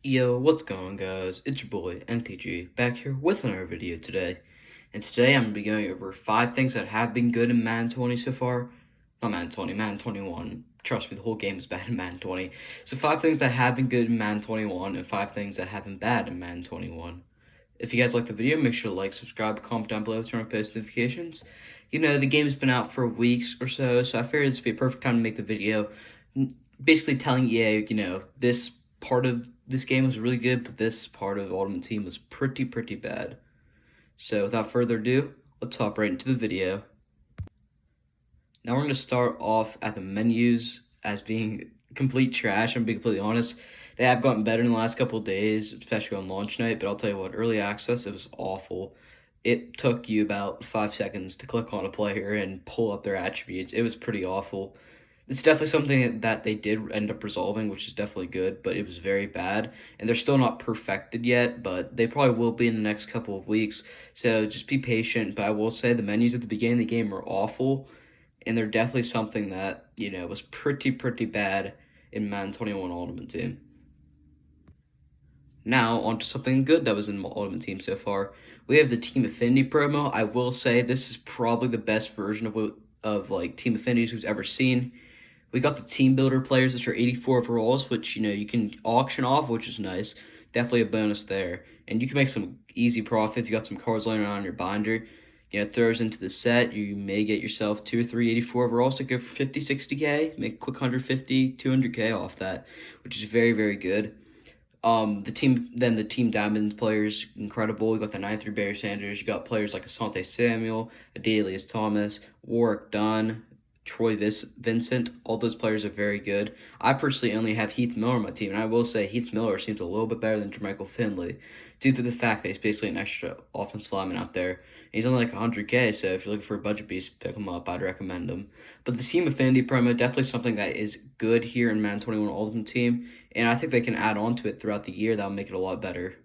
Yo, what's going on, guys? It's your boy NTG back here with another video today. And today I'm going to be going over 5 things that have been good in Madden 20 so far. Not Madden 20, Madden 21. Trust me, the whole game is bad in Madden 20. So 5 things that have been good in Madden 21 and 5 things that have been bad in Madden 21. If you guys like the video, make sure to like, subscribe, comment down below, turn on post notifications. You know, the game's been out for weeks or so I figured this would be a perfect time to make the video. Basically telling EA, this part of this game was really good, but this part of Ultimate Team was pretty bad. So without further ado, let's hop right into the video. Now we're going to start off at the menus as being complete trash. I'm being completely honest. They have gotten better in the last couple of days, especially on launch night, but I'll tell you what, early access, it was awful. It took you about 5 seconds to click on a player and pull up their attributes. It was pretty awful. It's definitely something that they did end up resolving, which is definitely good, but it was very bad. And they're still not perfected yet, but they probably will be in the next couple of weeks. So just be patient. But I will say the menus at the beginning of the game were awful, and they're definitely something that, was pretty bad in Madden 21 Ultimate Team. Now, on to something good that was in Ultimate Team so far. We have the Team Affinity promo. I will say this is probably the best version of like Team Affinities who's ever seen. We got the team builder players, which are 84 overalls, which, you can auction off, which is nice. Definitely a bonus there. And you can make some easy profit if you got some cards laying around in your binder. Throws into the set. You may get yourself 2 or 3 84 overalls to go for 50, 60K. Make a quick 150, 200K off that, which is very good. The team Diamond players, incredible. You got the 93 Barry Sanders. You got players like Asante Samuel, Adelius Thomas, Warwick Dunn, Troy Vincent. All those players are very good. I personally only have Heath Miller on my team, and I will say Heath Miller seems a little bit better than Jermichael Finley due to the fact that he's basically an extra offense lineman out there. And he's only like 100K, so if you're looking for a budget piece, pick him up. I'd recommend him. But the Team Affinity promo, definitely something that is good here in Madden 21 Ultimate Team, and I think they can add on to it throughout the year. That'll make it a lot better.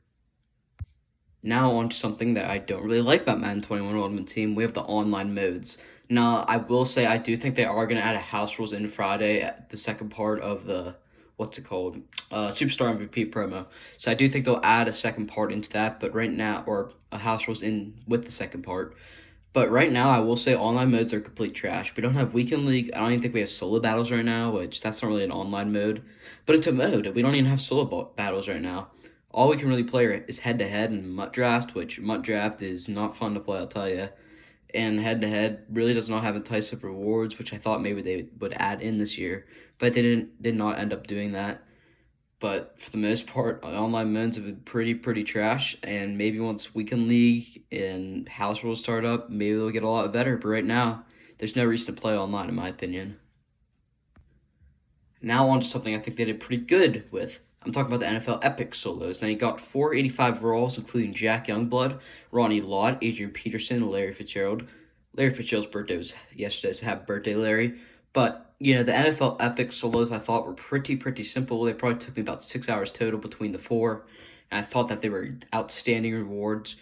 Now on to something that I don't really like about Madden 21 Ultimate Team. We have the online modes. Now, I will say I do think they are going to add a house rules in Friday at the second part of the, what's it called, Superstar MVP promo. So I do think they'll add a second part into that, but right now, or a house rules in with the second part. But right now, I will say online modes are complete trash. We don't have Weekend League. I don't even think we have solo battles right now, which that's not really an online mode. But it's a mode. We don't even have solo battles right now. All we can really play is head-to-head and MUT Draft, which MUT Draft is not fun to play, I'll tell you. And head-to-head really does not have enticing rewards, which I thought maybe they would add in this year. But they did not end up doing that. But for the most part, online modes have been pretty trash. And maybe once Weekend League and House Rules start up, maybe they'll get a lot better. But right now, there's no reason to play online, in my opinion. Now on to something I think they did pretty good with. I'm talking about the NFL Epic Solos. Now you got 485 overalls, including Jack Youngblood, Ronnie Lott, Adrian Peterson, and Larry Fitzgerald. Larry Fitzgerald's birthday was yesterday, so happy birthday, Larry. But, the NFL Epic Solos I thought were pretty simple. They probably took me about 6 hours total between the 4, and I thought that they were outstanding rewards.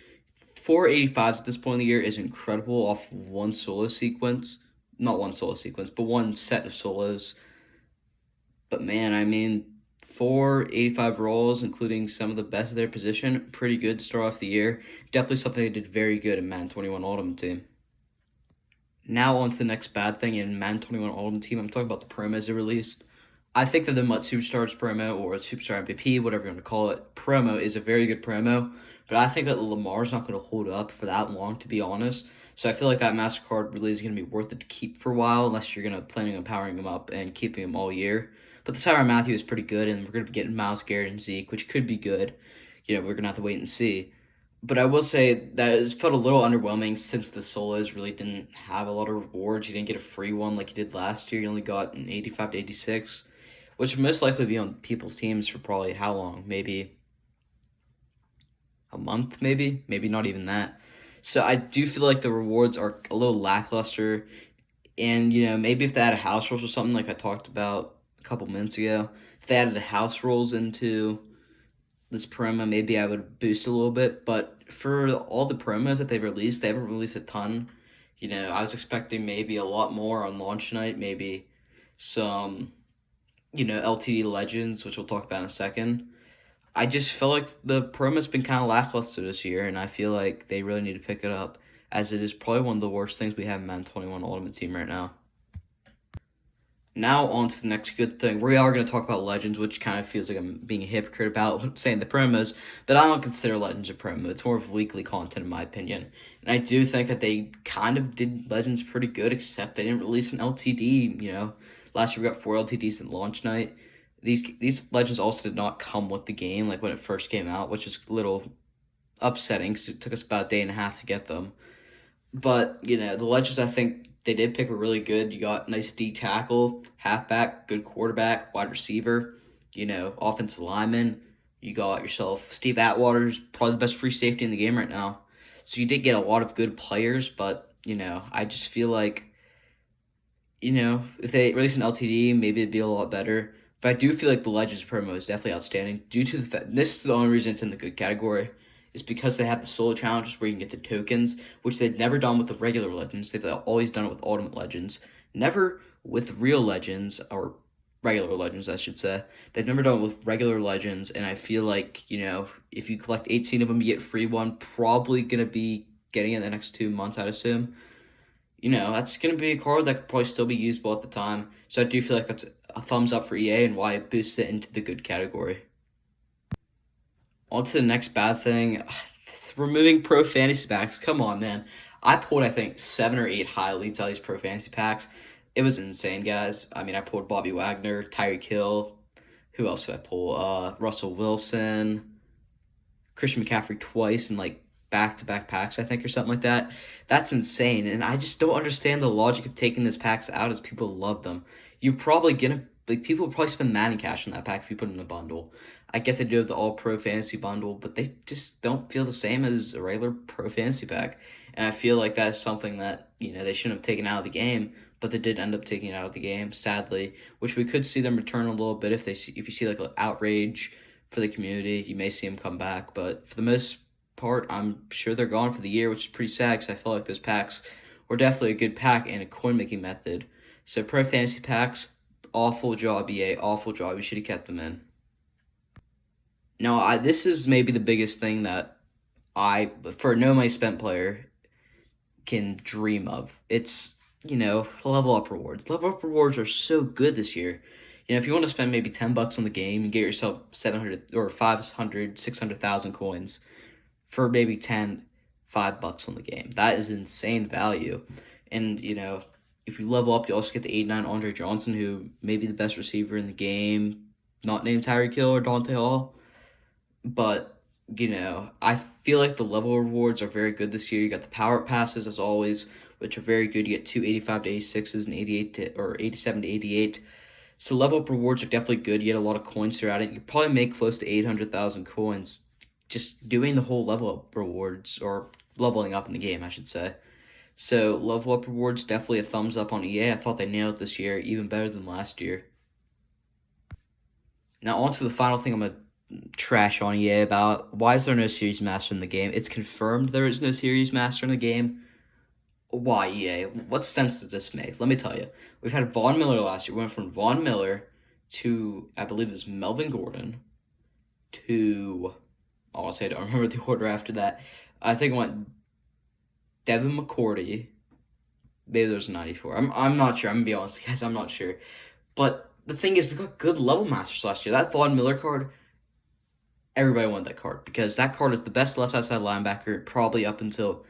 485s at this point in the year is incredible off of one solo sequence. Not one solo sequence, but one set of solos. But man, I mean, 485 rolls, including some of the best of their position, pretty good to start off the year. Definitely something they did very good in Madden 21 Ultimate Team. Now on to the next bad thing in Madden 21 Ultimate Team. I'm talking about the promos they released. I think that the MUT Superstars promo, or Superstar MVP, whatever you want to call it, promo is a very good promo. But I think that Lamar's not going to hold up for that long, to be honest. So I feel like that MasterCard really is going to be worth it to keep for a while, unless you're going to planning on powering him up and keeping him all year. But the Tyrann Mathieu is pretty good, and we're going to be getting Myles Garrett and Zeke, which could be good. We're going to have to wait and see. But I will say that it felt a little underwhelming since the solos really didn't have a lot of rewards. You didn't get a free one like you did last year. You only got an 85 to 86, which would most likely be on people's teams for probably how long? Maybe a month, maybe not even that. So I do feel like the rewards are a little lackluster. And, maybe if they had a house rules or something like I talked about a couple minutes ago, if they added the house rules into this promo, maybe I would boost a little bit. But for all the promos that they've released, they haven't released a ton. I was expecting maybe a lot more on launch night, maybe some, LTD Legends, which we'll talk about in a second. I just feel like the promo's been kind of lackluster this year, and I feel like they really need to pick it up, as it is probably one of the worst things we have in Madden 21 Ultimate Team right now. Now on to the next good thing. We are going to talk about Legends, which kind of feels like I'm being a hypocrite about saying the promos, but I don't consider Legends a promo. It's more of weekly content in my opinion. And I do think that they kind of did Legends pretty good, except they didn't release an LTD, Last year we got 4 LTDs at launch night. These Legends also did not come with the game, like when it first came out, which is a little upsetting because it took us about a day and a half to get them. But, the Legends, I think they did pick a really good. You got nice D tackle, halfback, good quarterback, wide receiver, offensive lineman. You got yourself Steve Atwater's probably the best free safety in the game right now. So you did get a lot of good players, but, I just feel like, if they release an LTD, maybe it'd be a lot better. But I do feel like the Legends promo is definitely outstanding due to the fact this is the only reason it's in the good category is because they have the solo challenges where you can get the tokens, which they've never done with the regular Legends. They've always done it with Ultimate Legends, never with real Legends or regular Legends, I should say. They've never done it with regular Legends, and I feel like if you collect 18 of them, you get free one. Probably gonna be getting it in the next 2 months, I'd assume. That's going to be a card that could probably still be usable at the time. So I do feel like that's a thumbs up for EA and why it boosts it into the good category. On to the next bad thing. Removing pro fantasy packs. Come on, man. I pulled, I think, 7 or 8 high leads out of these pro fantasy packs. It was insane, guys. I mean, I pulled Bobby Wagner, Tyreek Hill. Who else did I pull? Russell Wilson. Christian McCaffrey twice in like back-to-back packs, I think, or something like that. That's insane, and I just don't understand the logic of taking those packs out as people love them. You're probably gonna people will probably spend Madden cash on that pack if you put it in a bundle. I get they do have the All Pro Fantasy bundle, but they just don't feel the same as a regular Pro Fantasy pack, and I feel like that is something that they shouldn't have taken out of the game. But they did end up taking it out of the game, sadly, which we could see them return a little bit if you see like outrage for the community. You may see them come back, but for the most part, I'm sure they're gone for the year, which is pretty sad because I felt like those packs were definitely a good pack and a coin making method. So pro fantasy packs, awful job, EA, awful job. You should have kept them in. Now, this is maybe the biggest thing that for a no money spent player, can dream of. It's level up rewards. Level up rewards are so good this year. If you want to spend maybe $10 on the game and get yourself 700 or 500, 600,000 coins for maybe $5 on the game. That is insane value. And, if you level up, you also get the 89 Andre Johnson, who may be the best receiver in the game, not named Tyreek Hill or Dante Hall. But, I feel like the level rewards are very good this year. You got the power passes, as always, which are very good. You get 285 to 86s and 87 to 88. So level up rewards are definitely good. You get a lot of coins throughout it. You probably make close to 800,000 coins just doing the whole level up rewards, or leveling up in the game, I should say. So level up rewards, definitely a thumbs up on EA. I thought they nailed it this year, even better than last year. Now on to the final thing I'm going to trash on EA about. Why is there no Series Master in the game? It's confirmed there is no Series Master in the game. Why, EA? What sense does this make? Let me tell you. We've had Von Miller last year. We went from Von Miller to, I believe it was Melvin Gordon, to, I'll say I don't remember the order after that. I think it went Devin McCourty. Maybe there was a 94. I'm not sure. I'm going to be honest, guys. I'm not sure. But the thing is, we got good level masters last year. That Von Miller card, everybody wanted that card because that card is the best left outside linebacker probably up until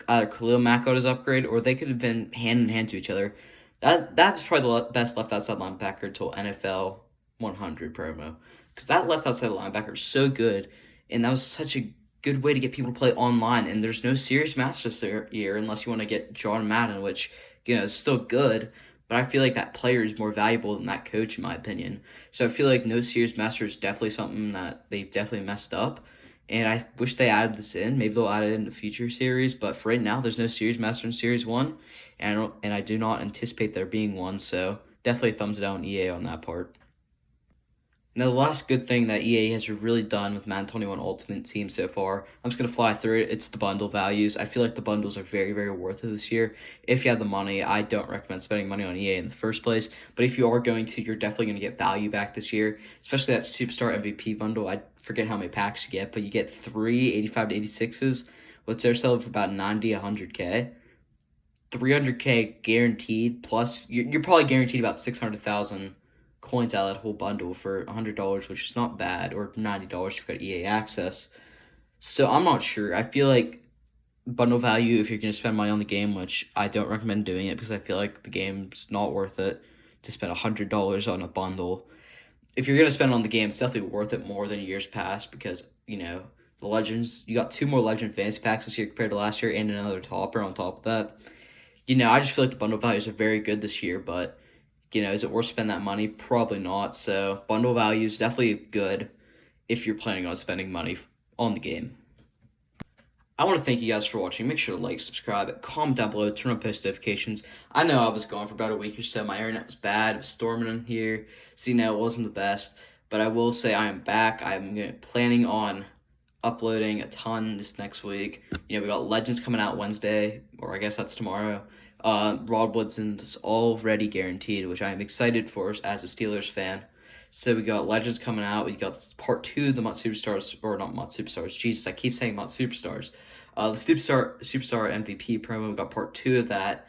either Khalil Mack got his upgrade, or they could have been hand in hand to each other. That's probably the best left outside linebacker until NFL 100 promo, because that left outside linebacker is so good, and that was such a good way to get people to play online. And there's no Serious Masters this year unless you want to get John Madden, which is still good, but I feel like that player is more valuable than that coach in my opinion. So I feel like no Serious Master is definitely something that they've definitely messed up. And I wish they added this in. Maybe they'll add it in the future series. But for right now, there's no Series Master in Series 1. And I do not anticipate there being one. So definitely thumbs down EA on that part. Now, the last good thing that EA has really done with Madden 21 Ultimate Team so far, I'm just going to fly through it. It's the bundle values. I feel like the bundles are very, very worth it this year. If you have the money, I don't recommend spending money on EA in the first place. But if you are going to, you're definitely going to get value back this year, especially that Superstar MVP bundle. I forget how many packs you get, but you get 3 to 86s, which they're selling for about 90, 100K. 300K guaranteed, plus you're probably guaranteed about 600,000 coins out of that whole bundle for $100, which is not bad, or $90 if you've got EA access. So I'm not sure. I feel like bundle value, if you're going to spend money on the game, which I don't recommend doing it because I feel like the game's not worth it to spend $100 on a bundle. If you're going to spend on the game, it's definitely worth it more than years past because, the Legends, you got 2 more Legend Fantasy Packs this year compared to last year and another topper on top of that. I just feel like the bundle values are very good this year, but is it worth spending that money? Probably not. So bundle value is definitely good if you're planning on spending money on the game. I want to thank you guys for watching. Make sure to like, subscribe, comment down below, turn on post notifications. I know I was gone for about a week or so. My internet was bad. It was storming in here. So, it wasn't the best. But I will say I am back. I'm planning on uploading a ton this next week. We got Legends coming out Wednesday, or I guess that's tomorrow. Rod Woodson is already guaranteed, which I am excited for as a Steelers fan. So we got Legends coming out. We got part 2 of the Mott Superstars, or not Mott Superstars. Jesus, I keep saying Mott Superstars. The Superstar MVP promo. We got part 2 of that,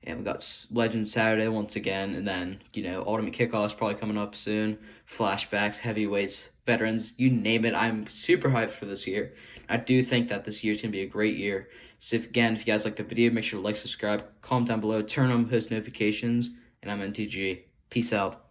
and we got Legends Saturday once again, and then Ultimate Kickoff is probably coming up soon. Flashbacks, heavyweights, veterans, you name it. I'm super hyped for this year. I do think that this year is gonna be a great year. So if you guys like the video, make sure to like, subscribe, comment down below, turn on post notifications, and I'm NTG. Peace out.